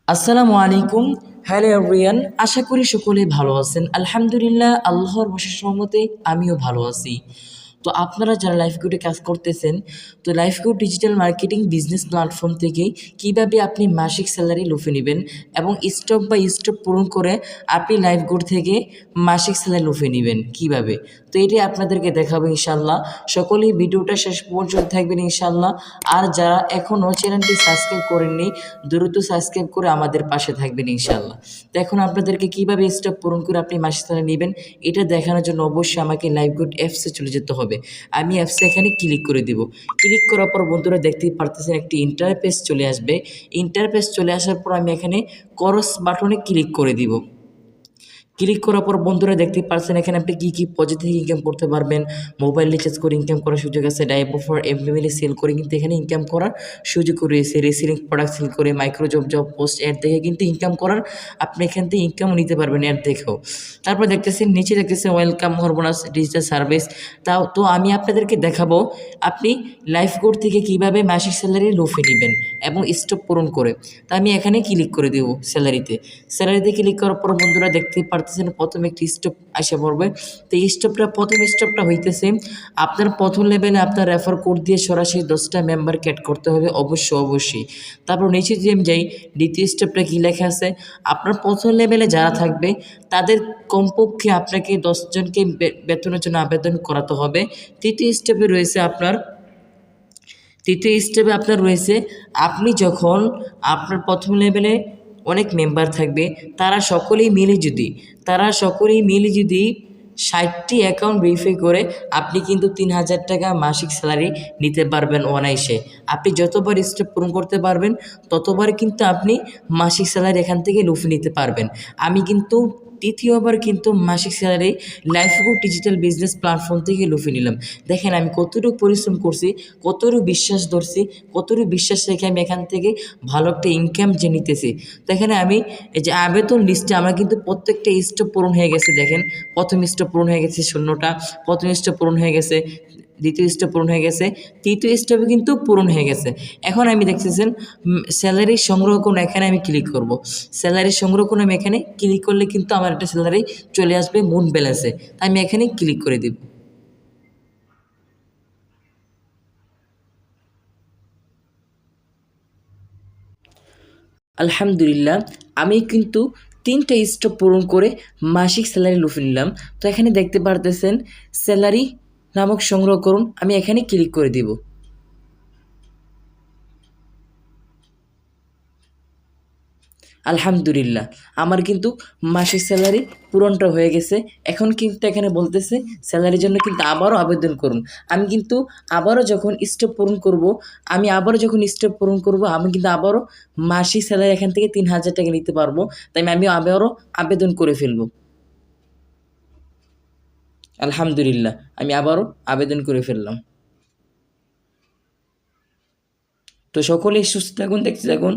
আসসালামু আলাইকুম। Hello everyone, আশা করি সকলেই ভালো আছেন। আলহামদুলিল্লাহ, আল্লাহর অশেষ রহমতে আমিও ভালো আছি। তো আপনারা যারা লাইফগুডে কাজ করতেছেন, তো Lifegood digital marketing business platform থেকে কিভাবে আপনি মাসিক স্যালারি লুফে নেবেন এবং স্টেপ বাই স্টেপ পূরণ করে আপনি লাইফগুড থেকে মাসিক স্যালারি লুফে নেবেন কিভাবে, তো এটাই আপনাদেরকে দেখাবো ইনশাল্লাহ। সকলেই ভিডিওটা শেষ পর্যন্ত থাকবেন ইনশাল্লাহ। আর যারা এখনও চ্যানেলটি সাবস্ক্রাইব করেননি, দ্রুত সাবস্ক্রাইব করে আমাদের পাশে থাকবেন ইনশাল্লাহ। তো এখন আপনাদেরকে কীভাবে স্টেপ পূরণ করে আপনি মাসিক স্যালারি নেবেন এটা দেখানোর জন্য অবশ্যই আমাকে লাইফগুড অ্যাপসে চলে যেতে হবে। আমি অ্যাপসে এখানে ক্লিক করে দিব। ক্লিক করার পর বন্ধুরা দেখতেই পারতেছেন একটি ইন্টারফেস চলে আসবে। ইন্টারফেস চলে আসার পর আমি এখানে ক্রস বাটনে ক্লিক করে দিব। ক্লিক করার পর বন্ধুরা দেখতে পাচ্ছেন এখানে আপনি কী কী পজিটিভ থেকে ইনকাম করতে পারবেন। মোবাইল রিচার্জ করে ইনকাম করার সুযোগ আছে, ডাইভ অফার এমএলএ সেল করে কিন্তু এখানে ইনকাম করার সুযোগ রয়েছে, রেসিলিং প্রোডাক্ট সেল করে, মাইক্রো জব পোস্ট অ্যাড দেখে কিন্তু ইনকাম করার, আপনি এখান থেকে ইনকামও নিতে পারবেন অ্যাড দেখেও। তারপর দেখতেছেন নিচে দেখতেছেন ওয়েলকাম হরবোনাস ডিজিটাল সার্ভিস। তো আমি আপনাদেরকে দেখাবো আপনি লাইফগুড থেকে কীভাবে মাসিক স্যালারি লুফে নেবেন এবং স্টপ পূরণ করে। তা আমি এখানে ক্লিক করে দেবো স্যালারিতে ক্লিক করার পর বন্ধুরা দেখতে পারতেছেন প্রথমে একটি স্টপ আসে পড়বে। তো এই প্রথম স্টপটা হইতেছে আপনার প্রথম লেভেলে আপনার রেফার কোড দিয়ে সরাসরি 10টা মেম্বারকে অ্যাড করতে হবে অবশ্যই। তারপর নিচে যে আমি যাই, দ্বিতীয় স্টেপটা কী লেখা আছে, আপনার প্রথম লেভেলে যারা থাকবে তাদের কমপক্ষে আপনাকে 10 জনকে বেতনের জন্য আবেদন করাতে হবে। তৃতীয় স্টেপে রয়েছে আপনি যখন আপনার প্রথম লেভেলে অনেক মেম্বার থাকবে, তারা সকলেই মিলে যদি 60টি অ্যাকাউন্ট ভেরিফাই করে আপনি কিন্তু 3000 টাকা মাসিক স্যালারি নিতে পারবেন অনায়াসে। আপনি যতবার স্টেপ পূরণ করতে পারবেন ততবার কিন্তু আপনি মাসিক স্যালারি এখান থেকে লুফে নিতে পারবেন। আমি কিন্তু তৃতীয়বার কিন্তু মাসিক salary Lifegood digital business platform থেকে লুফে নিলাম। দেখেন আমি কতটুকু পরিশ্রম করছি, কতটুকু বিশ্বাস ধরছি, কতটুকু বিশ্বাস রেখে আমি এখান থেকে ভালো একটা ইনকাম যে নিতেছি। তো এখানে আমি এই যে আবেদন লিস্টে আমার কিন্তু প্রত্যেকটা স্টেপ পূরণ হয়ে গেছে। দেখেন প্রথম স্টেপ পূরণ হয়ে গেছে 0টা, প্রথম স্টেপ পূরণ হয়ে গেছে, দ্বিতীয় স্টেপ পূরণ হয়ে গেছে, তৃতীয় স্টেপে কিন্তু পূরণ হয়ে গেছে। এখন আমি দেখতেছেন স্যালারি সংগ্রহ করুন, এখানে আমি ক্লিক করব। স্যালারি সংগ্রহ করুন, আমি এখানে ক্লিক করলে কিন্তু আমার একটা স্যালারি চলে আসবে মুন ব্যালেন্সে। তাই আমি এখানে ক্লিক করে দিব। আলহামদুলিল্লাহ, আমি কিন্তু 3টা স্টেপ পূরণ করে মাসিক স্যালারি লুফে নিলাম। তো এখানে দেখতে পারতেছেন স্যালারি নামক সংগ্রহ করুন, আমি এখানে ক্লিক করে দিব। আলহামদুলিল্লাহ, আমার কিন্তু মাসিক স্যালারি পূরণটা হয়ে গেছে। এখন কিন্তু এখানে বলতেছে স্যালারির জন্য কিন্তু আবারও আবেদন করুন। আমি কিন্তু আবারও যখন স্টেপ পূরণ করব, আমি কিন্তু আবারও মাসিক স্যালারি এখান থেকে 3000 টাকা নিতে পারবো। তাই আমি আবারও আবেদন করে ফেলব। আলহামদুলিল্লাহ, আমি আবারও আবেদন করে ফেললাম। তো সকলেই সুস্থ থাকুন, দেখতে থাকুন।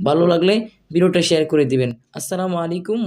ভালো লাগলে ভিডিওটা শেয়ার করে দিবেন। আসসালামু আলাইকুম।